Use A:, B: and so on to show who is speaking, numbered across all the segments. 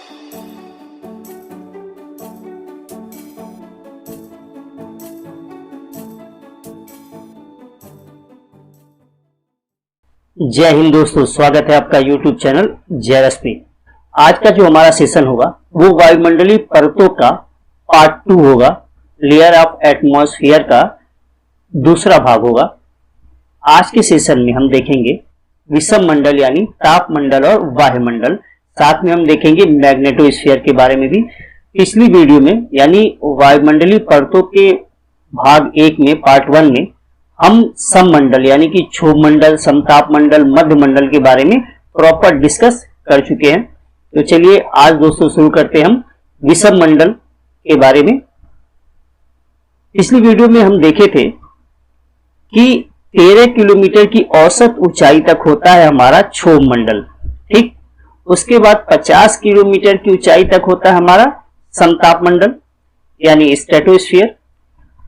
A: जय हिंद दोस्तों, स्वागत है आपका YouTube चैनल जेआरएसपी। आज का जो हमारा सेशन होगा वो वायुमंडलीय परतों का पार्ट 2 होगा। लेयर ऑफ एटमॉस्फेयर का दूसरा भाग होगा। आज के सेशन में हम देखेंगे विषम मंडल यानी ताप मंडल और वायुमंडल। साथ में हम देखेंगे मैग्नेटोस्फीयर के बारे में भी। पिछली वीडियो में यानी वायुमंडलीय परतों के भाग 1 में पार्ट 1 में हम सममंडल यानी कि क्षोभ मंडल, समताप मंडल, मध्य मंडल के बारे में प्रॉपर डिस्कस कर चुके हैं। तो चलिए आज दोस्तों शुरू करते हैं हम विषम मंडल के बारे में। पिछली वीडियो में हम देखे थे कि 13 किलोमीटर की औसत ऊंचाई तक होता है हमारा क्षोभ मंडल, ठीक। उसके बाद 50 किलोमीटर की ऊंचाई तक होता है हमारा समताप मंडल यानी स्ट्रेटोस्फीयर।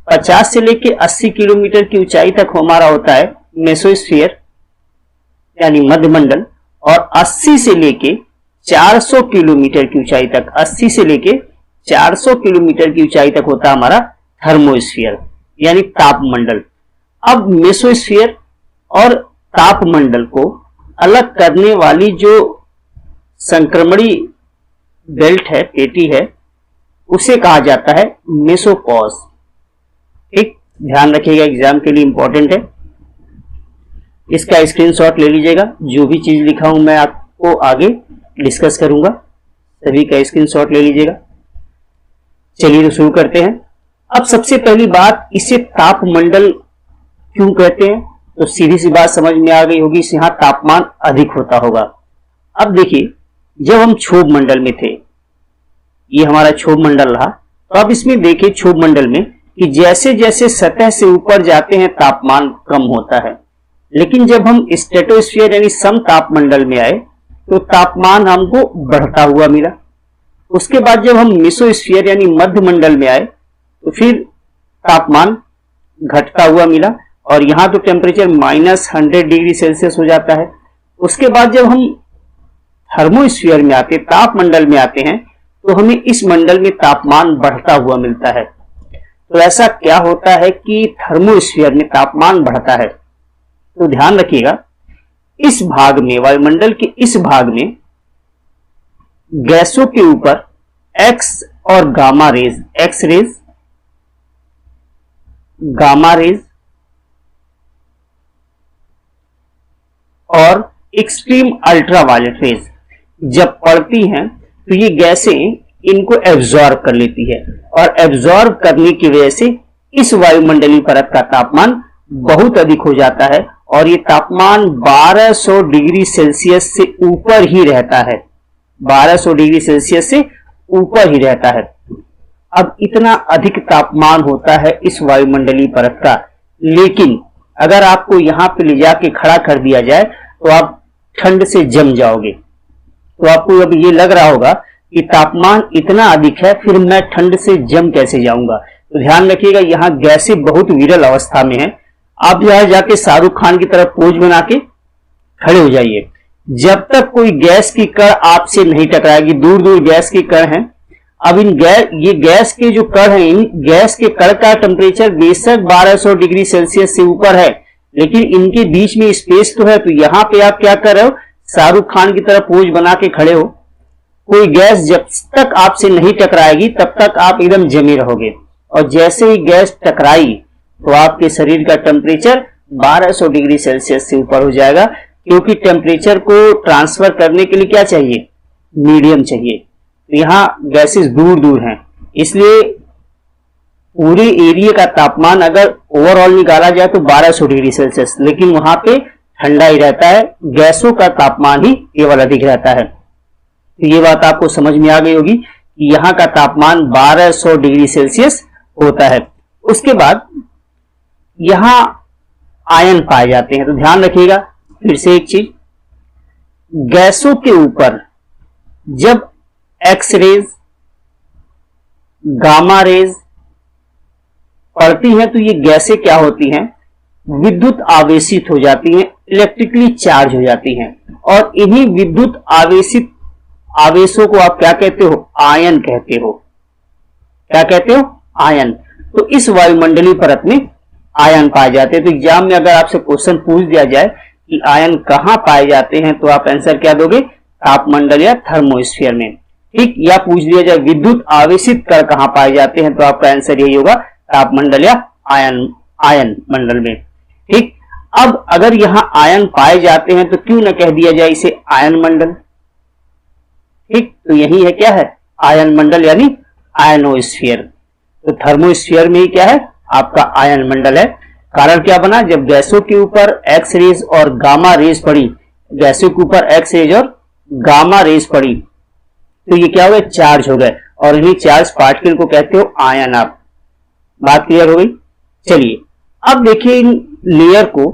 A: 50 से लेके 80 किलोमीटर की ऊंचाई तक हमारा होता है मेसोस्फीयर यानी मध्य मंडल। और 80 से लेके 400 किलोमीटर की ऊंचाई तक 80 से लेके 400 किलोमीटर की ऊंचाई तक होता है हमारा थर्मोस्फीयर यानी ताप मंडल। अब मेसोस्फीयर और ताप मंडल को अलग करने वाली जो संक्रमणी बेल्ट है, पेटी है, उसे कहा जाता है मेसोपॉज। ठीक, ध्यान रखिएगा, एग्जाम के लिए इंपॉर्टेंट है। इसका स्क्रीनशॉट ले लीजिएगा। जो भी चीज लिखा हूं मैं आपको आगे डिस्कस करूंगा, सभी का स्क्रीनशॉट ले लीजिएगा। चलिए तो शुरू करते हैं। अब सबसे पहली बात, इसे ताप मंडल क्यों कहते हैं? तो सीधी सी बात समझ में आ गई होगी, यहाँ तापमान अधिक होता होगा। अब देखिए, जब हम क्षोभ मंडल में थे, ये हमारा क्षोभ मंडल रहा, तो अब इसमें देखिए क्षोभ मंडल में कि जैसे जैसे सतह से ऊपर जाते हैं तापमान कम होता है। लेकिन जब हम स्ट्रेटोस्फीयर यानी समताप मंडल में आए तो तापमान हमको बढ़ता हुआ मिला। उसके बाद जब हम मेसोस्फीयर यानी मध्य मंडल में आए तो फिर तापमान घटता हुआ मिला और यहां तो टेम्परेचर -100 डिग्री सेल्सियस हो जाता है। उसके बाद जब हम थर्मोस्फीयर में आते, ताप मंडल में आते हैं, तो हमें इस मंडल में तापमान बढ़ता हुआ मिलता है। तो ऐसा क्या होता है कि थर्मोस्फीयर में तापमान बढ़ता है? तो ध्यान रखिएगा, इस भाग में, वायुमंडल के इस भाग में गैसों के ऊपर एक्स और gamma rays, X rays, gamma rays और एक्सट्रीम अल्ट्रावायलेट रेज जब पड़ती हैं तो ये गैसें इनको एब्जॉर्ब कर लेती है और एब्जॉर्ब करने की वजह से इस वायुमंडलीय परत का तापमान बहुत अधिक हो जाता है और ये तापमान 1200 डिग्री सेल्सियस से ऊपर ही रहता है। 1200 डिग्री सेल्सियस से ऊपर ही रहता है। अब इतना अधिक तापमान होता है इस वायुमंडलीय परत का, लेकिन अगर आपको यहां पे ले जाके खड़ा कर दिया जाए तो आप ठंड से जम जाओगे। तो आपको अब ये लग रहा होगा कि तापमान इतना अधिक है, फिर मैं ठंड से जम कैसे जाऊंगा। तो ध्यान रखिएगा, यहाँ गैसें बहुत विरल अवस्था में है। आप यहां जाके शाहरुख खान की तरह पोज बना के खड़े हो जाइए। जब तक कोई गैस की कण आपसे नहीं टकराएगी, दूर दूर गैस की कण है। अब ये गैस के जो कण है, इन गैस के कण का टेम्परेचर बेशक 1200 डिग्री सेल्सियस से ऊपर है, लेकिन इनके बीच में स्पेस तो है। तो यहाँ पे आप क्या कर रहे हो, शाहरुख खान की तरह पोज बना के खड़े हो। कोई गैस जब तक आपसे नहीं टकराएगी तब तक आप एकदम जमे रहोगे, और जैसे ही गैस टकराई तो आपके शरीर का टेम्परेचर 1200 डिग्री सेल्सियस से ऊपर हो जाएगा, क्योंकि टेम्परेचर को ट्रांसफर करने के लिए क्या चाहिए, मीडियम चाहिए। तो यहाँ गैसेस दूर दूर हैं, इसलिए पूरे एरिया का तापमान अगर ओवरऑल निकाला जाए तो 1200 डिग्री सेल्सियस, लेकिन वहां पे ठंडा ही रहता है, गैसों का तापमान ही केवल अधिक रहता है। तो ये बात आपको समझ में आ गई होगी कि यहाँ का तापमान 1200 डिग्री सेल्सियस होता है। उसके बाद यहाँ आयन पाए जाते हैं। तो ध्यान रखिएगा, फिर से एक चीज, गैसों के ऊपर जब एक्स रेज, गामा रेज पड़ती हैं तो ये गैसें क्या होती हैं, विद्युत आवेशित हो जाती हैं, इलेक्ट्रिकली चार्ज हो जाती हैं। और इन्हीं विद्युत आवेशित आवेशों को आप क्या कहते हो? आयन कहते हो। क्या कहते हो? आयन। तो इस वायुमंडलीय परत में आयन पाए जाते हैं। तो एग्जाम में अगर आपसे क्वेश्चन पूछ दिया जाए कि आयन कहां पाए जाते हैं, तो आप आंसर क्या दोगे? तापमंडल या थर्मोस्फीयर में। ठीक, या पूछ दिया जाए विद्युत आवेशित कण कहां पाए जाते हैं, तो आपका आंसर यही होगा, तापमंडल या आयन मंडल में। ठीक, अब अगर यहां आयन पाए जाते हैं तो क्यों न कह दिया जाए इसे आयन मंडल। ठीक, तो यही है, क्या है? आयन मंडल यानी आयनोस्फीयर। तो थर्मोस्फीयर में ही क्या है? आपका आयन मंडल है। कारण क्या बना? जब गैसों के ऊपर एक्स रेज और गामा रेज पड़ी, गैसों के ऊपर एक्स रेज और गामा रेज पड़ी, तो ये क्या हो गए? चार्ज हो गए, और इन्हीं चार्ज पार्टिकल को कहते हो आयन। आप बात क्लियर हो गई? चलिए अब देखिए, इन लेयर को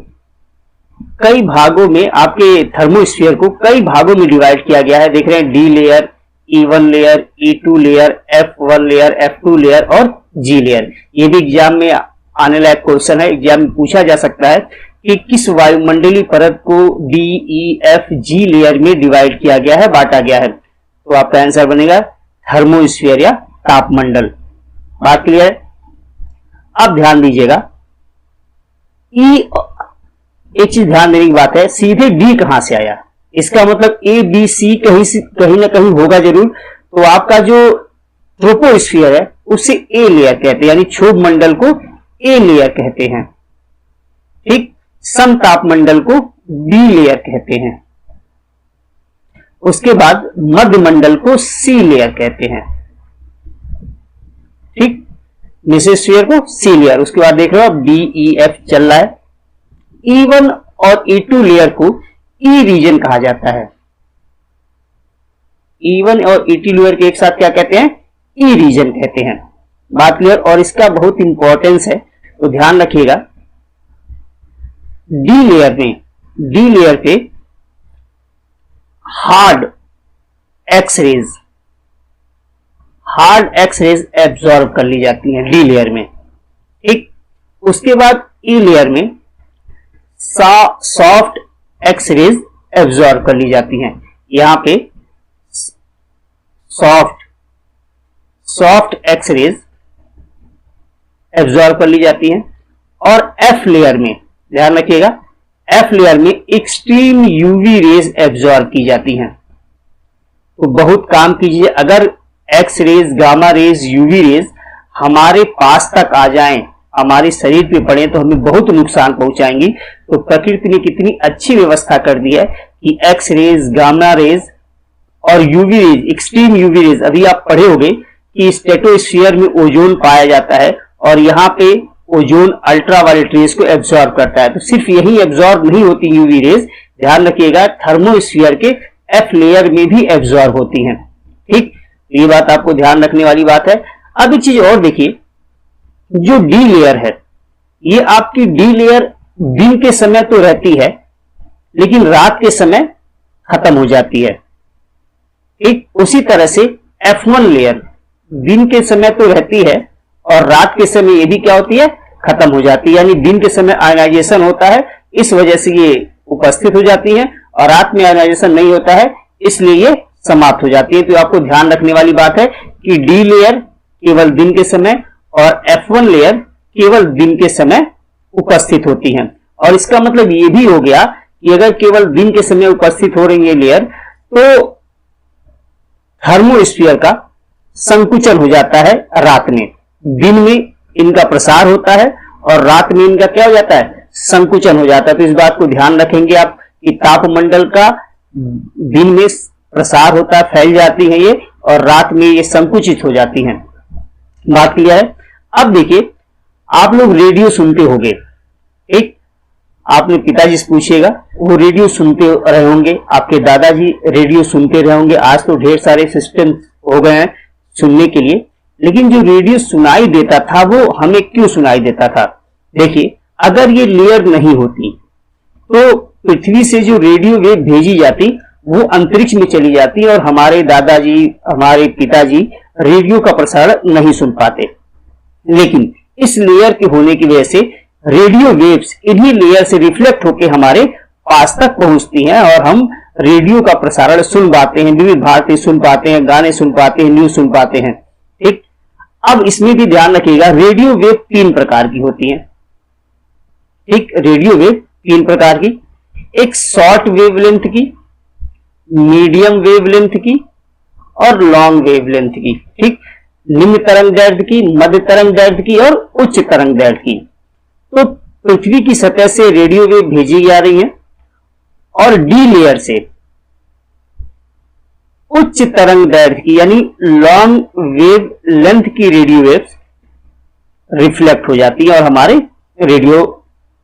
A: कई भागों में, आपके थर्मोस्फीयर को कई भागों में डिवाइड किया गया है। देख रहे हैं, D layer, E1 layer, E2 layer, F1 layer, F2 layer और G लेयर। ये भी एग्जाम में आने लायक क्वेश्चन है। एग्जाम में पूछा जा सकता है कि किस वायुमंडलीय परत को D, E, F, G layer में डिवाइड किया गया है, बांटा गया है। तो आपका आंसर बनेगा थर्मोस्फीयर या तापमंडल। बात क्लियर है? अब ध्यान दीजिएगा, एक चीज ध्यान देने की बात है, सीधे डी कहां से आया? इसका मतलब ए बी सी कहीं ना कहीं होगा जरूर। तो आपका जो ट्रोपोस्फीयर है उसे ए लेयर कहते हैं, यानी क्षोभ मंडल को ए लेयर कहते हैं। ठीक, समताप मंडल को बी लेयर कहते हैं। उसके बाद मध्य मंडल को सी लेयर कहते हैं। ठीक, मेसोस्फीयर को सी लेयर। उसके बाद देख रहे हो बी ई एफ चल रहा है। E1 और E2 लेयर को ई रीजन कहा जाता है। E1 और E2 लेयर के एक साथ क्या कहते हैं? ई रीजन कहते हैं। बात क्लियर? और इसका बहुत इंपॉर्टेंस है, तो ध्यान रखिएगा। डी लेयर पे हार्ड एक्स रेज एब्जॉर्ब कर ली जाती हैं डी लेयर में। ठीक, उसके बाद ई लेयर में सॉफ्ट एक्स रेज एब्जॉर्ब कर ली जाती हैं। यहां पे सॉफ्ट एक्स रेज एब्जॉर्ब कर ली जाती हैं। और एफ लेयर में ध्यान रखिएगा, एफ लेयर में एक्सट्रीम यूवी रेज एब्जॉर्ब की जाती हैं। तो बहुत काम कीजिए, अगर X rays, gamma rays, UV rays हमारे पास तक आ जाएं, हमारे शरीर पे पड़े, तो हमें बहुत नुकसान पहुंचाएंगी। तो प्रकृति ने कितनी अच्छी व्यवस्था कर दी है कि एक्स रेज, गामा रेज और UV rays, extreme UV raise, अभी आप पढ़े होंगे कि स्ट्रेटोस्फीयर में ओजोन पाया जाता है, और यहाँ पे ओजोन अल्ट्रावायलेट रेज को एब्जॉर्ब करता है। तो सिर्फ यही एब्जॉर्ब नहीं होती यूवी रेज, ध्यान रखिएगा थर्मोस्फीयर के एफ लेयर में भी एब्जॉर्ब होती हैं। ठीक, ये बात आपको ध्यान रखने वाली बात है। अब एक चीज और देखिए, जो डी लेयर है, ये आपकी डी लेयर दिन के समय तो रहती है, लेकिन रात के समय खत्म हो जाती है। ठीक, उसी तरह से F1 लेयर दिन के समय तो रहती है, और रात के समय ये भी क्या होती है? खत्म हो जाती है। यानी दिन के समय आयनाइजेशन होता है, इस वजह से ये उपस्थित हो जाती है, और रात में आयनाइजेशन नहीं होता है, इसलिए ये समाप्त हो जाती है। तो आपको ध्यान रखने वाली बात है कि डी लेयर केवल दिन के समय और F1 लेयर केवल दिन के समय उपस्थित होती हैं। और इसका मतलब ये भी हो गया कि अगर केवल दिन के समय उपस्थित हो रही है लेयर, तो थर्मोस्फीयर का संकुचन हो जाता है रात में। दिन में इनका प्रसार होता है और रात में इनका क्या हो जाता है? संकुचन हो जाता है। तो इस बात को ध्यान रखेंगे आप कि तापमंडल का दिन में प्रसार होता है, फैल जाती है ये, और रात में ये संकुचित हो जाती हैं। बात क्लियर है? अब देखिए, आप लोग रेडियो सुनते होंगे। एक आपने पिताजी से पूछिएगा, वो रेडियो सुनते रहे होंगे, आपके दादाजी रेडियो सुनते रहे होंगे। आज तो ढेर सारे सिस्टम हो गए हैं सुनने के लिए, लेकिन जो रेडियो सुनाई देता था वो हमें क्यों सुनाई देता था? देखिए, अगर ये लेयर नहीं होती तो पृथ्वी से जो रेडियो वेव भेजी जाती वो अंतरिक्ष में चली जाती, और हमारे दादाजी, हमारे पिताजी रेडियो का प्रसारण नहीं सुन पाते। लेकिन इस लेयर के होने की वजह से रेडियो वेव्स इन्हीं लेयर से रिफ्लेक्ट होकर हमारे पास तक पहुंचती हैं और हम रेडियो का प्रसारण सुन पाते हैं, विविध भारती सुन पाते हैं, गाने सुन पाते हैं, न्यूज सुन पाते हैं। ठीक, अब इसमें भी ध्यान रखिएगा, रेडियो वेव 3 प्रकार की होती हैं। ठीक, रेडियो वेव 3 प्रकार की, एक शॉर्ट वेवलेंथ की, मीडियम वेवलेंथ की और लॉन्ग वेवलेंथ की। ठीक, निम्न तरंग दैर्ध्य की, मध्य तरंग दैर्ध्य की और उच्च तरंग दैर्ध्य की। तो पृथ्वी की सतह से रेडियो वेव भेजी जा रही है और डी लेयर से उच्च तरंग दैर्ध्य की यानी लॉन्ग वेव लेंथ की रेडियो वेव्स रिफ्लेक्ट हो जाती है और हमारे रेडियो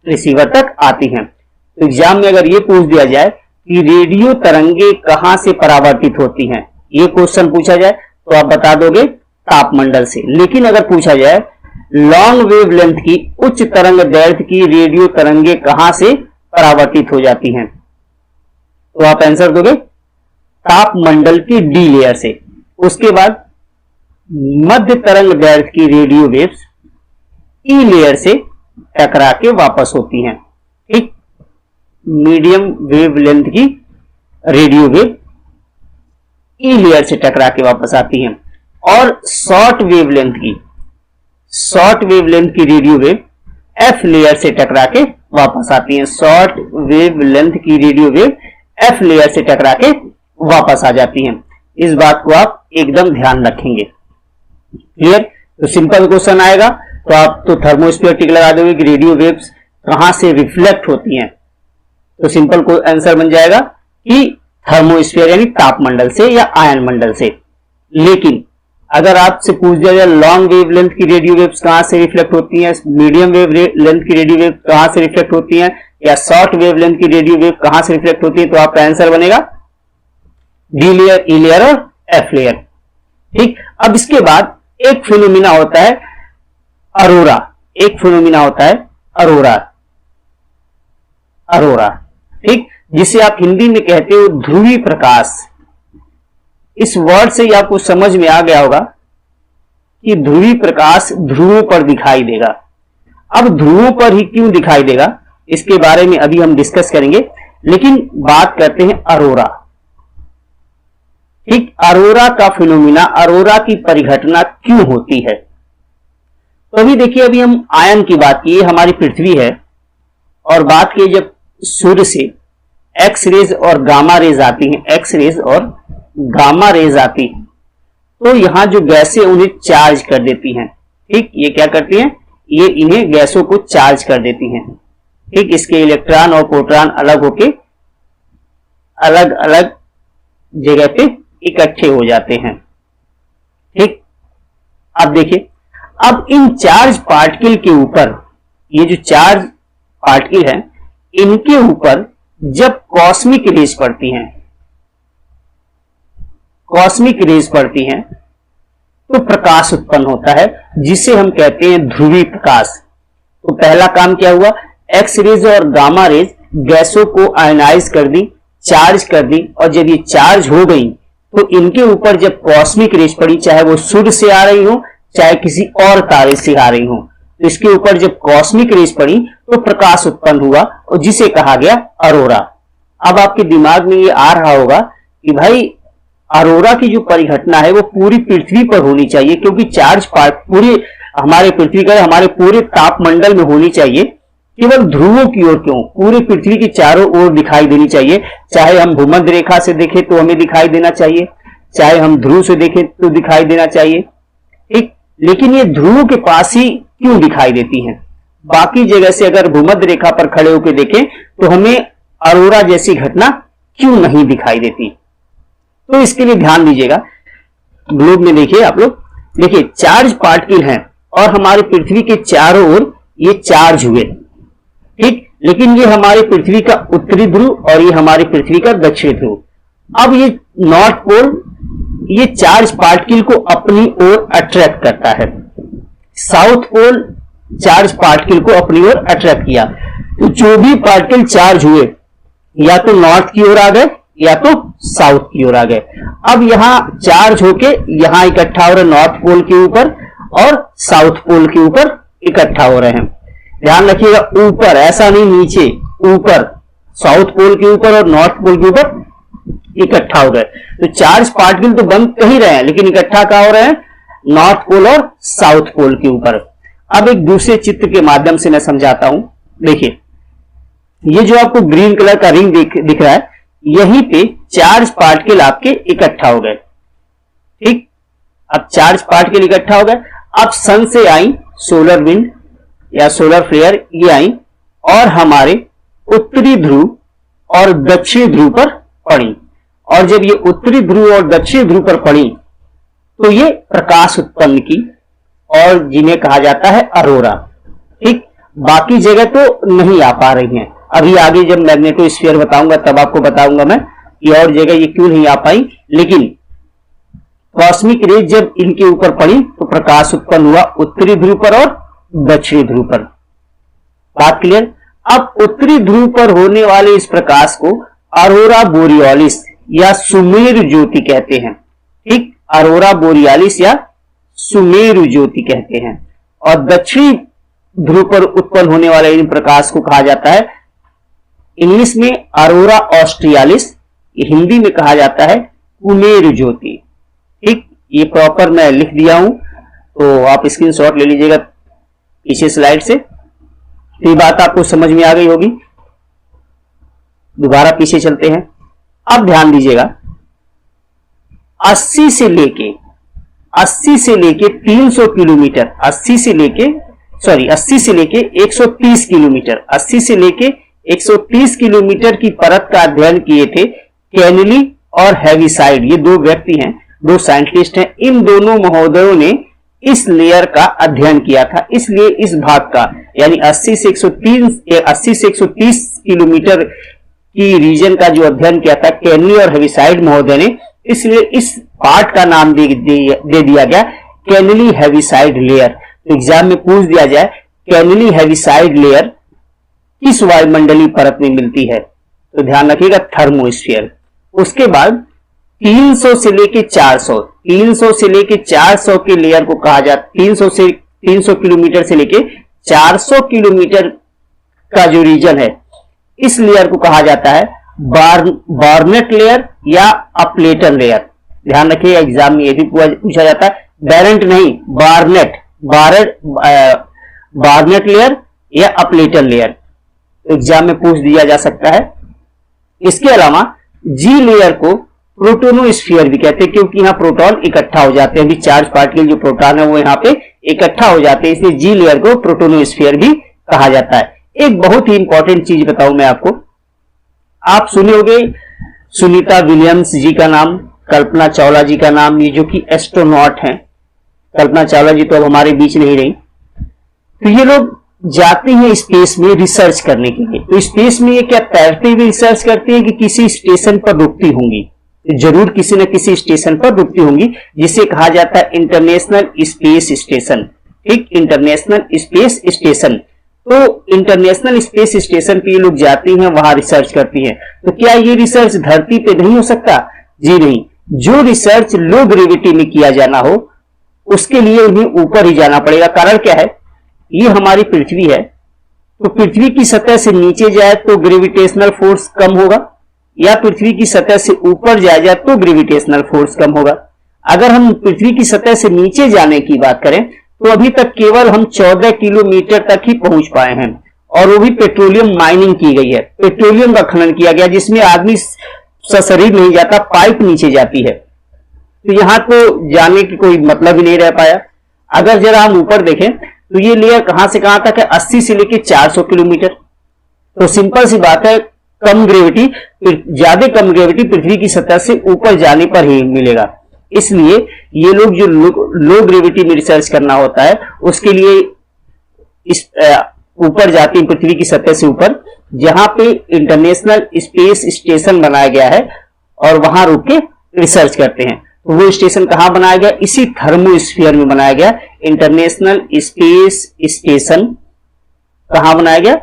A: रिसीवर तक आती हैं। तो एग्जाम में अगर ये पूछ दिया जाए कि रेडियो तरंगे कहां से परावर्तित होती हैं, ये क्वेश्चन पूछा जाए तो आप बता दोगे तापमंडल से। लेकिन अगर पूछा जाए लॉन्ग वेव लेंथ की उच्च तरंग दैर्ध्य की रेडियो तरंगे कहां से परावर्तित हो जाती हैं, तो आप आंसर दोगे तापमंडल की डी लेयर से। उसके बाद मध्य तरंग दैर्ध्य की रेडियो वेव्स ई लेयर से टकरा के वापस होती हैं। ठीक, मीडियम वेव लेंथ की रेडियो वेव ई लेयर से टकरा के वापस आती हैं और शॉर्ट वेवलेंथ की रेडियो वेव एफ लेयर से टकरा के वापस आती हैं। शॉर्ट वेवलेंथ की रेडियो वेव एफ लेयर से टकरा के वापस आ जाती हैं। इस बात को आप एकदम ध्यान रखेंगे। क्लियर? तो सिंपल क्वेश्चन आएगा तो आप तो थर्मोस्फीयर टिक लगा दोगे कि रेडियो वेव्स कहां से रिफ्लेक्ट होती हैं, तो सिंपल को आंसर बन जाएगा कि थर्मोस्फीयर यानी तापमंडल से या आयन मंडल से। लेकिन अगर आपसे पूछ दिया जाए लॉन्ग वेव लेंथ की रेडियो वेव्स कहां से रिफ्लेक्ट होती हैं, मीडियम वेव लेंथ की रेडियो वेव कहां से रिफ्लेक्ट होती हैं या शॉर्ट वेव लेंथ की रेडियो वेव कहां से रिफ्लेक्ट होती है, तो आपका आंसर बनेगा डी लेयर, ई लेयर और एफ लेयर। ठीक, अब इसके बाद एक फिनोमिना होता है अरोरा, अरोरा। ठीक, जिसे आप हिंदी में कहते हो ध्रुवी प्रकाश। इस वर्ड से ही आपको समझ में आ गया होगा कि ध्रुवी प्रकाश ध्रुवों पर दिखाई देगा। अब ध्रुवों पर ही क्यों दिखाई देगा, इसके बारे में अभी हम डिस्कस करेंगे, लेकिन बात करते हैं अरोरा। ठीक, अरोरा का फिनोमिना, अरोरा की परिघटना क्यों होती है। तो अभी देखिए, अभी हम आयन की बात की, हमारी पृथ्वी है, और बात की जब सूर्य से एक्स रेज और गामा रेज आती हैं, एक्स रेज और गामा रेज आती हैं, तो यहां जो गैसें उन्हें चार्ज कर देती हैं। ठीक, ये क्या करती हैं, ये इन्हें गैसों को चार्ज कर देती हैं। ठीक, इसके इलेक्ट्रॉन और प्रोटॉन अलग होके अलग अलग जगह पे इकट्ठे हो जाते हैं। ठीक, अब देखिए, अब इन चार्ज पार्टिकल के ऊपर, ये जो चार्ज पार्टिकल है, इनके ऊपर जब कॉस्मिक रेज पड़ती हैं, तो प्रकाश उत्पन्न होता है, जिसे हम कहते हैं ध्रुवी प्रकाश। तो पहला काम क्या हुआ, एक्स रेज और गामा रेज गैसों को आयनाइज कर दी, चार्ज कर दी, और जब ये चार्ज हो गई तो इनके ऊपर जब कॉस्मिक रेज पड़ी, चाहे वो सूर्य से आ रही हो चाहे किसी और तारे से आ रही हो, तो इसके ऊपर जब कॉस्मिक रेज पड़ी तो प्रकाश उत्पन्न हुआ, और जिसे कहा गया अरोरा। अब आपके दिमाग में ये आ रहा होगा कि भाई अरोरा की जो परिघटना है वो पूरी पृथ्वी पर होनी चाहिए, क्योंकि चार्ज पूरी हमारे पृथ्वी का, हमारे पूरे तापमंडल में होनी चाहिए, केवल ध्रुवों की ओर क्यों, पूरी पृथ्वी की चारों ओर दिखाई देनी चाहिए। चाहे हम भूमध्य रेखा से देखें तो हमें दिखाई देना चाहिए, चाहे हम ध्रुव से देखें तो दिखाई देना चाहिए। ठीक, लेकिन ये ध्रुवों के पास ही क्यों दिखाई देती हैं, बाकी जगह से अगर भूमध्य रेखा पर खड़े होकर देखें तो हमें अरोरा जैसी घटना क्यों नहीं दिखाई देती। तो इसके लिए ध्यान दीजिएगा, ग्लोब में देखिए आप लोग, देखिए चार्ज पार्टिकल हैं और हमारी पृथ्वी के चारों ओर ये चार्ज हुए। ठीक, लेकिन ये हमारी पृथ्वी का उत्तरी ध्रुव और ये हमारी पृथ्वी का दक्षिणी ध्रुव। अब ये नॉर्थ पोल ये चार्ज पार्टिकल को अपनी ओर अट्रैक्ट करता है, साउथ पोल चार्ज पार्टिकल को अपनी ओर अट्रैक्ट किया, तो जो भी पार्टिकल चार्ज हुए या तो नॉर्थ की ओर आ गए या तो साउथ की ओर आ गए। अब यहां चार्ज होके यहां इकट्ठा हो रहे, नॉर्थ पोल के ऊपर और साउथ पोल के ऊपर इकट्ठा हो रहे हैं। ध्यान रखिएगा, ऊपर, ऐसा नहीं नीचे, ऊपर साउथ पोल के ऊपर और नॉर्थ पोल के ऊपर इकट्ठा हो गए। तो चार्ज पार्टिकल तो बंद कहीं रहे हैं, लेकिन इकट्ठा कहां हो रहे हैं? नॉर्थ पोल और साउथ पोल के ऊपर। अब एक दूसरे चित्र के माध्यम से मैं समझाता हूं। देखिए, ये जो आपको ग्रीन कलर का रिंग दिख रहा है, यहीं पे चार्ज पार्टिकल आपके इकट्ठा हो गए। ठीक, अब चार्ज पार्टिकल इकट्ठा हो गए। अब सन से आई सोलर विंड या सोलर फ्लेयर, ये आई और हमारे उत्तरी ध्रुव और दक्षिणी ध्रुव पर पड़ी। और जब ये उत्तरी ध्रुव और दक्षिणी ध्रुव पर पड़ी तो ये प्रकाश उत्पन्न की, और जिन्हें कहा जाता है अरोरा। ठीक, बाकी जगह तो नहीं आ पा रही हैं। अभी आगे जब मैग्नेटोस्फीयर बताऊंगा तब आपको बताऊंगा मैं कि और जगह ये क्यों नहीं आ पाई। लेकिन कॉस्मिक रेज जब इनके ऊपर पड़ी तो प्रकाश उत्पन्न हुआ उत्तरी ध्रुव पर और दक्षिणी ध्रुव पर। बात क्लियर? अब उत्तरी ध्रुव पर होने वाले इस प्रकाश को अरोरा बोरियोलिस या सुमेरु ज्योति कहते हैं। ठीक, अरोरा बोरियोलिस या सुमेरु ज्योति कहते हैं। और दक्षिणी ध्रुव पर उत्पन्न होने वाले इन प्रकाश को कहा जाता है इंग्लिश में अरोरा ऑस्ट्रियालिस, हिंदी में कहा जाता है कुमेरु ज्योति। ठीक, ये प्रॉपर मैं लिख दिया हूं, तो आप स्क्रीनशॉट ले लीजिएगा पीछे स्लाइड से। ये बात आपको समझ में आ गई होगी। दोबारा पीछे चलते हैं। अब ध्यान दीजिएगा, 80 से लेके 300 किलोमीटर, 80 से लेके 130 किलोमीटर, 80 से लेके 130 किलोमीटर की परत का अध्ययन किए थे कैनली और हेविसाइड। ये दो व्यक्ति हैं, दो साइंटिस्ट हैं। इन दोनों महोदयों ने इस लेयर का अध्ययन किया था। इसलिए इस भाग का यानी 80 से 130 किलोमीटर की रीजन का जो अध्ययन किया था कैनली और हेविसाइड महोदय ने, इसलिए इस पार्ट का नाम दे दिया गया कैनली हेविसाइड लेयर। तो एग्जाम में पूछ दिया जाए कैनली हेविसाइड लेयर किस वायुमंडलीय परत में मिलती है, तो ध्यान रखिएगा थर्मोस्फीयर। उसके बाद 300 से लेके 400 के लेयर को कहा जाता, 300 किलोमीटर से लेके 400 किलोमीटर का जो रीजन है इस लेयर को कहा जाता है बार्नेट लेयर या अपलेटन लेयर। ध्यान रखिए, एग्जाम में यह भी पूछा जाता है, बैरेंट नहीं, बार्नेट लेयर या अपलेटन लेयर एग्जाम में पूछ दिया जा सकता है। इसके अलावा जी लेयर को प्रोटोनोस्फीयर भी कहते हैं, क्योंकि यहाँ प्रोटॉन इकट्ठा हो जाते हैं। चार्ज पार्टिकल जो प्रोटॉन है वो यहाँ पे इकट्ठा हो जाते हैं, इसलिए जी लेयर को प्रोटोनोस्फीयर भी कहा जाता है। एक बहुत ही इंपॉर्टेंट चीज बताऊं मैं आपको, आप सुने होंगे सुनीता विलियम्स जी का नाम, कल्पना चावला जी का नाम, ये जो कि एस्ट्रोनॉट हैं। कल्पना चावला जी तो अब हमारे बीच नहीं रही। तो ये लोग जाते हैं स्पेस में रिसर्च करने के लिए। तो स्पेस में ये क्या तैरते हुए रिसर्च करते हैं कि किसी स्टेशन पर रुकती होंगी? जरूर किसी न किसी स्टेशन पर रुकती होंगी, जिसे कहा जाता है इंटरनेशनल स्पेस स्टेशन। ठीक, इंटरनेशनल स्पेस स्टेशन। तो इंटरनेशनल स्पेस स्टेशन पे ये लोग जाती हैं, वहां रिसर्च करती हैं। तो क्या ये रिसर्च धरती पे नहीं हो सकता? जी नहीं, जो रिसर्च लो ग्रेविटी में किया जाना हो उसके लिए उन्हें ऊपर ही जाना पड़ेगा। कारण क्या है, ये हमारी पृथ्वी है, तो पृथ्वी की सतह से नीचे जाए तो ग्रेविटेशनल फोर्स कम होगा, या पृथ्वी की सतह से ऊपर जाए तो ग्रेविटेशनल फोर्स कम होगा। अगर हम पृथ्वी की सतह से नीचे जाने की बात करें तो अभी तक केवल हम 14 किलोमीटर तक ही पहुंच पाए हैं, और वो भी पेट्रोलियम माइनिंग की गई है, पेट्रोलियम का खनन किया गया, जिसमें आदमी सशरीर नहीं जाता, पाइप नीचे जाती है। तो यहां तो जाने की कोई मतलब ही नहीं रह पाया। अगर जरा हम ऊपर देखें तो ये लेयर कहां से कहां तक है? 80 से लेकर 400 किलोमीटर। तो सिंपल सी बात है, कम ग्रेविटी, ज्यादा कम ग्रेविटी पृथ्वी की सतह से ऊपर जाने पर ही मिलेगा। इसलिए ये लोग जो लो ग्रेविटी में रिसर्च करना होता है उसके लिए इस ऊपर जाते हैं, पृथ्वी की सतह से ऊपर, जहां पे इंटरनेशनल स्पेस स्टेशन बनाया गया है, और वहां रुक के रिसर्च करते हैं। तो वो स्टेशन कहां बनाया गया? इसी थर्मोस्फीयर में बनाया गया। इंटरनेशनल स्पेस स्टेशन कहां बनाया गया?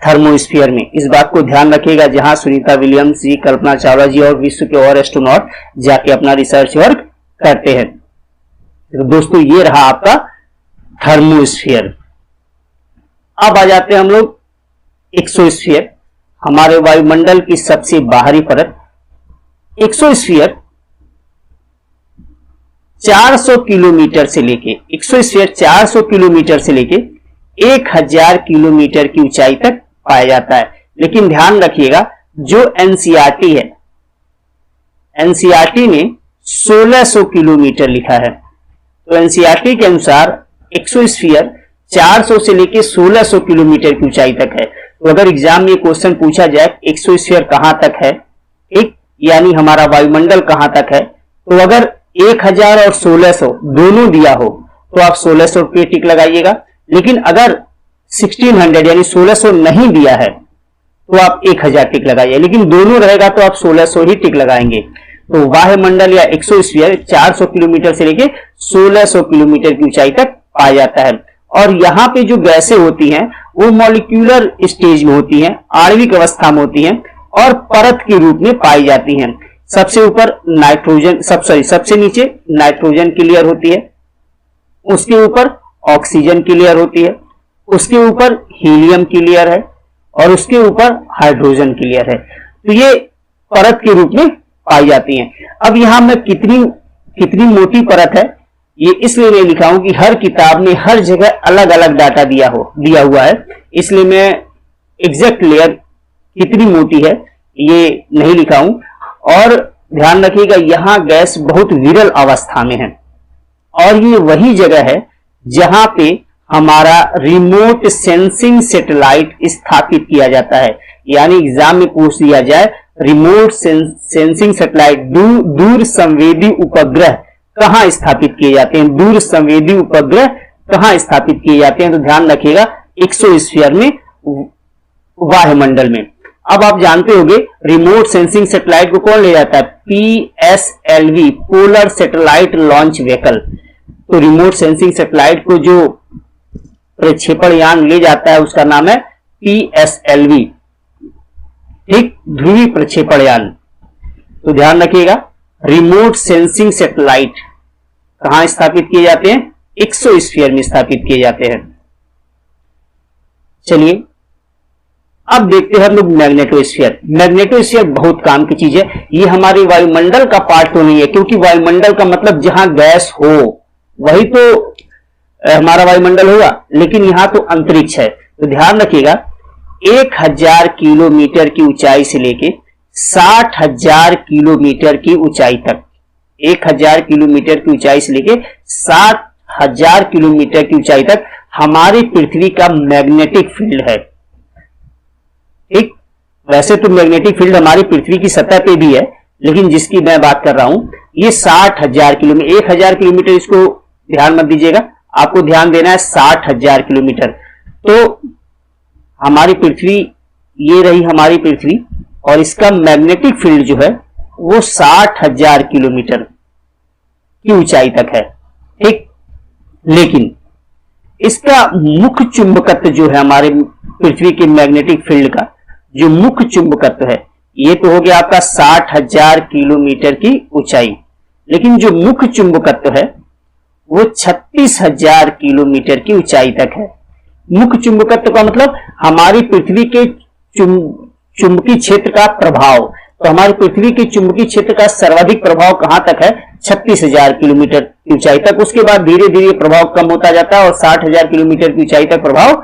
A: थर्मोस्फीयर में। इस बात को ध्यान रखिएगा, जहां सुनीता विलियम्स जी, कल्पना चावला जी और विश्व के और एस्ट्रोनॉट जाके अपना रिसर्च वर्क करते हैं। तो दोस्तों ये रहा आपका थर्मोस्फीयर। अब आ जाते हैं हम लोग एक्सोस्फीयर। हमारे वायुमंडल की सबसे बाहरी परत एक्सोस्फीयर 400 किलोमीटर से लेके 1000 किलोमीटर की ऊंचाई तक पाया जाता है। लेकिन ध्यान रखिएगा, जो एनसीईआरटी है, एनसीईआरटी ने 1600 किलोमीटर लिखा है। तो एनसीईआरटी के अनुसार एक्सोस्फीयर 400 से लेके 1600 किलोमीटर की ऊंचाई तक है। तो अगर एग्जाम में क्वेश्चन पूछा जाए एक्सोस्फीयर कहां तक है, ठीक, यानी हमारा वायुमंडल कहां तक है, तो अगर 1000 और 1600 दोनों दिया हो तो आप 1600 पे टिक लगाइएगा। लेकिन अगर 1600 यानी 1600 नहीं दिया है तो आप 1000 टिक लगाइए। लेकिन दोनों रहेगा तो आप 1600 ही टिक लगाएंगे। तो वायुमंडल या एक्सोस्फीयर 400 किलोमीटर से लेके 1600 किलोमीटर की ऊंचाई तक पाया जाता है। और यहाँ पे जो गैसें होती हैं वो मॉलिक्यूलर स्टेज में होती हैं, आणविक अवस्था में होती हैं और परत के रूप में पाई जाती हैं। सबसे ऊपर नाइट्रोजन, सबसे नीचे नाइट्रोजन की लेयर होती है, उसके ऊपर ऑक्सीजन की लेयर होती है, उसके ऊपर हीलियम की लेयर है और उसके ऊपर हाइड्रोजन की लेयर है। तो ये परत के रूप में पाई जाती हैं। अब यहां में कितनी मोटी परत है ये इसलिए नहीं लिखा हूं कि हर किताब में हर जगह अलग अलग डाटा दिया हुआ है, इसलिए मैं एग्जैक्ट लेयर कितनी मोटी है ये नहीं लिखा हूं। और ध्यान रखिएगा, यहां गैस बहुत विरल अवस्था में है और ये वही जगह है जहां पे हमारा रिमोट सेंसिंग सैटेलाइट स्थापित किया जाता है। यानी एग्जाम में पूछ दिया जाए रिमोट सेंसिंग सैटेलाइट, दूर संवेदी उपग्रह कहां स्थापित किए जाते हैं, दूर संवेदी उपग्रह कहां स्थापित किए जाते हैं, तो ध्यान रखिएगा एक्सोस्फीयर में, वायुमंडल में। अब आप जानते होंगे रिमोट सेंसिंग सैटेलाइट को कौन ले जाता है, PSLV, polar satellite launch vehicle. तो रिमोट सेंसिंग सैटेलाइट को जो प्रक्षेपण यान ले जाता है उसका नाम है PSLV, ठीक, ध्रुवीय प्रक्षेपण यान। तो ध्यान रखिएगा, रिमोट सेंसिंग सैटेलाइट कहां स्थापित किए जाते हैं, एक्सोस्फीयर में स्थापित किए जाते हैं। चलिए अब देखते हैं हम लोग मैग्नेटोस्फीयर। मैग्नेटोस्फीयर बहुत काम की चीज है। ये हमारे वायुमंडल का पार्ट तो नहीं है, क्योंकि वायुमंडल का मतलब जहां गैस हो वही तो हमारा वायुमंडल होगा, लेकिन यहां तो अंतरिक्ष है। तो ध्यान रखिएगा, 1000 किलोमीटर की ऊंचाई से लेके 60,000 किलोमीटर की ऊंचाई तक, 1000 किलोमीटर की ऊंचाई से लेके 60,000 किलोमीटर की ऊंचाई तक हमारी पृथ्वी का मैग्नेटिक फील्ड है। एक वैसे तो मैग्नेटिक फील्ड हमारी पृथ्वी की सतह पे भी है, लेकिन जिसकी मैं बात कर रहा हूं ये 60,000 किलोमीटर, 1000 किलोमीटर इसको ध्यान मत दीजिएगा, आपको ध्यान देना है 60,000 किलोमीटर। तो हमारी पृथ्वी, ये रही हमारी पृथ्वी और इसका मैग्नेटिक फील्ड जो है वो 60,000 किलोमीटर की ऊंचाई तक है, ठीक। लेकिन इसका मुख्य चुंबकत्व जो है हमारे पृथ्वी के मैग्नेटिक फील्ड का जो मुख्य चुंबकत्व है, ये तो हो गया आपका 60,000 किलोमीटर की ऊंचाई। लेकिन जो मुख्य चुंबकत्व है वो 36,000 किलोमीटर की ऊंचाई तक है। मुख्य चुंबकत्व का मतलब हमारी पृथ्वी के चुंबकीय क्षेत्र का प्रभाव। तो हमारी पृथ्वी के चुंबकीय क्षेत्र का सर्वाधिक प्रभाव कहां तक है, 36,000 किलोमीटर की ऊंचाई तक। उसके बाद धीरे धीरे प्रभाव कम होता जाता है और 60,000 किलोमीटर की ऊंचाई तक प्रभाव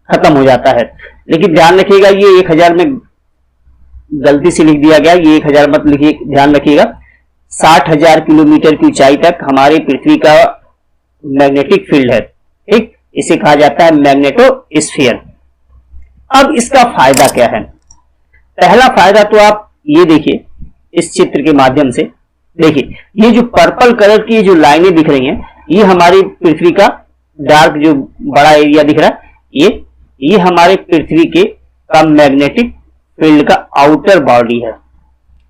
A: खत्म हो जाता है। लेकिन ध्यान रखिएगा, ये 1000 में गलती से लिख दिया गया, ये 1000 मत लिखिए, ध्यान रखिएगा 60,000 किलोमीटर की ऊंचाई तक हमारी पृथ्वी का मैग्नेटिक फील्ड है, ठीक। इसे कहा जाता है मैग्नेटोस्फीयर। अब इसका फायदा क्या है? पहला फायदा तो आप ये देखिए, इस चित्र के माध्यम से देखिए, ये जो पर्पल कलर की जो लाइनें दिख रही हैं, ये हमारी पृथ्वी का डार्क जो बड़ा एरिया दिख रहा है, ये हमारे पृथ्वी के का मैग्नेटिक फील्ड का आउटर बॉडी है,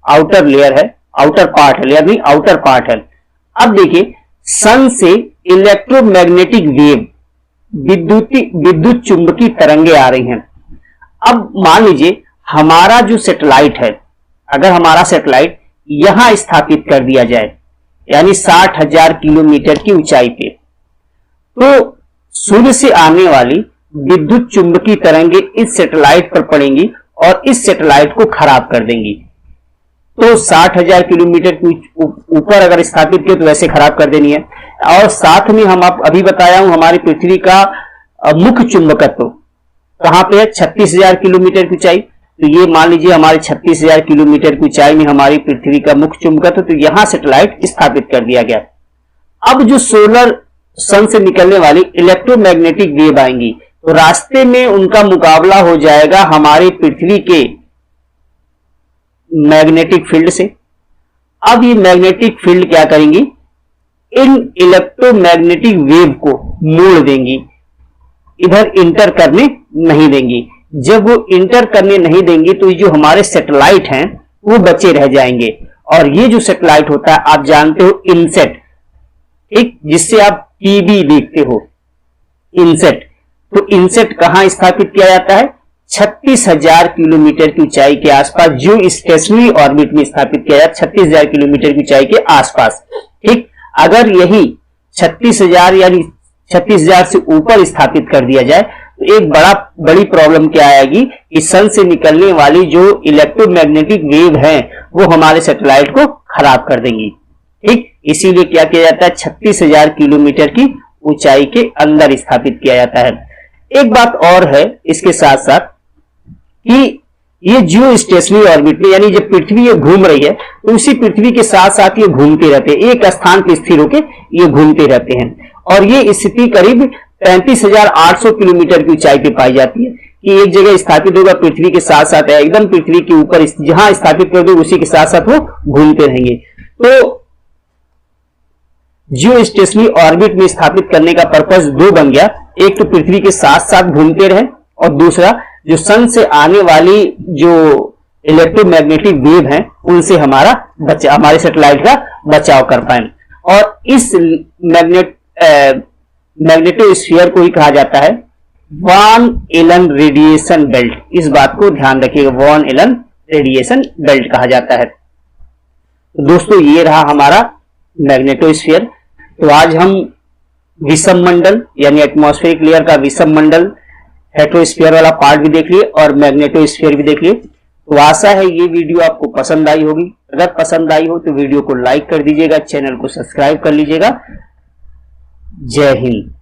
A: आउटर लेयर है, आउटर पार्ट है, लेयर नहीं आउटर पार्ट है। अब देखिए, सन से इलेक्ट्रोमैग्नेटिक वेव, विद्युत चुंबकीय तरंगे आ रही हैं। अब मान लीजिए हमारा जो सैटेलाइट है, अगर हमारा सैटेलाइट यहां स्थापित कर दिया जाए, यानी 60,000 किलोमीटर की ऊंचाई पे, तो सूर्य से आने वाली विद्युत चुंबकीय तरंगे इस सैटेलाइट पर पड़ेंगी और इस सैटेलाइट को खराब कर देंगी। तो 60,000 किलोमीटर ऊपर अगर स्थापित किए तो वैसे खराब कर देनी है। और साथ में हम आप अभी बताया हूं हमारी पृथ्वी का मुख्य चुंबकत्व कहां पे है, 36,000 किलोमीटर की ऊंचाई। तो ये मान लीजिए हमारे 36,000 किलोमीटर की ऊंचाई में हमारी पृथ्वी का मुख्य चुंबकत्व, तो यहां सैटेलाइट स्थापित कर दिया गया। अब जो सोलर सन से निकलने वाली इलेक्ट्रोमैग्नेटिक वेव आएंगी तो रास्ते में उनका मुकाबला हो जाएगा हमारी पृथ्वी के मैग्नेटिक फील्ड से। अब ये मैग्नेटिक फील्ड क्या करेंगी, इन इलेक्ट्रोमैग्नेटिक वेव को मोड़ देंगी, इधर इंटर करने नहीं देंगी। जब वो इंटर करने नहीं देंगी तो जो हमारे सैटेलाइट हैं वो बचे रह जाएंगे। और ये जो सैटेलाइट होता है आप जानते हो इनसेट, ठीक, जिससे आप टीवी देखते हो, इनसेट। तो इनसेट कहां स्थापित किया जाता है, 36,000 किलोमीटर की ऊंचाई के आसपास, जो स्टेशनरी ऑर्बिट में स्थापित किया जाता है 36,000 किलोमीटर की ऊंचाई के आसपास। ठीक, अगर यही 36,000 यानी 36,000 से ऊपर स्थापित कर दिया जाए तो एक बड़ी प्रॉब्लम क्या आएगी कि सन से निकलने वाली जो इलेक्ट्रोमैग्नेटिक वेव है वो हमारे सैटेलाइट को खराब कर देंगी। ठीक, इसीलिए क्या किया जाता है, 36,000 किलोमीटर की ऊंचाई के अंदर स्थापित किया जाता है। एक बात और है इसके साथ साथ कि ये जियो स्टेशनरी ऑर्बिट में, यानी जब पृथ्वी ये घूम रही है तो उसी पृथ्वी के साथ साथ ये घूमते रहते हैं, एक स्थान पर स्थिर होकर ये घूमते रहते हैं। और ये स्थिति करीब 35,800 किलोमीटर की ऊंचाई पे पाई जाती है कि एक जगह स्थापित होगा पृथ्वी के साथ साथ है, एकदम पृथ्वी के ऊपर जहां स्थापित कर दो उसी के साथ साथ वो घूमते रहेंगे। तो जियो स्टेशनरी ऑर्बिट में स्थापित करने का पर्पस दो बन गया, एक तो पृथ्वी के साथ साथ घूमते रहे और दूसरा जो सन से आने वाली जो इलेक्ट्रोमैग्नेटिक वेव है उनसे हमारे सैटेलाइट का बचाव कर पाए। और इस मैग्नेटोस्फीयर को ही कहा जाता है वॉन एलन रेडिएशन बेल्ट। इस बात को ध्यान रखिएगा, वॉन एलन रेडिएशन बेल्ट कहा जाता है। तो दोस्तों ये रहा हमारा मैग्नेटोस्फीयर। तो आज हम विषम मंडल यानी एटमॉस्फेरिक लेयर का विषम मंडल, हेट्रोस्फीयर वाला पार्ट भी देख लिए और मैग्नेटोस्फीयर भी देख लिए। तो आशा है ये वीडियो आपको पसंद आई होगी। अगर पसंद आई हो तो वीडियो को लाइक कर दीजिएगा, चैनल को सब्सक्राइब कर लीजिएगा। जय हिंद।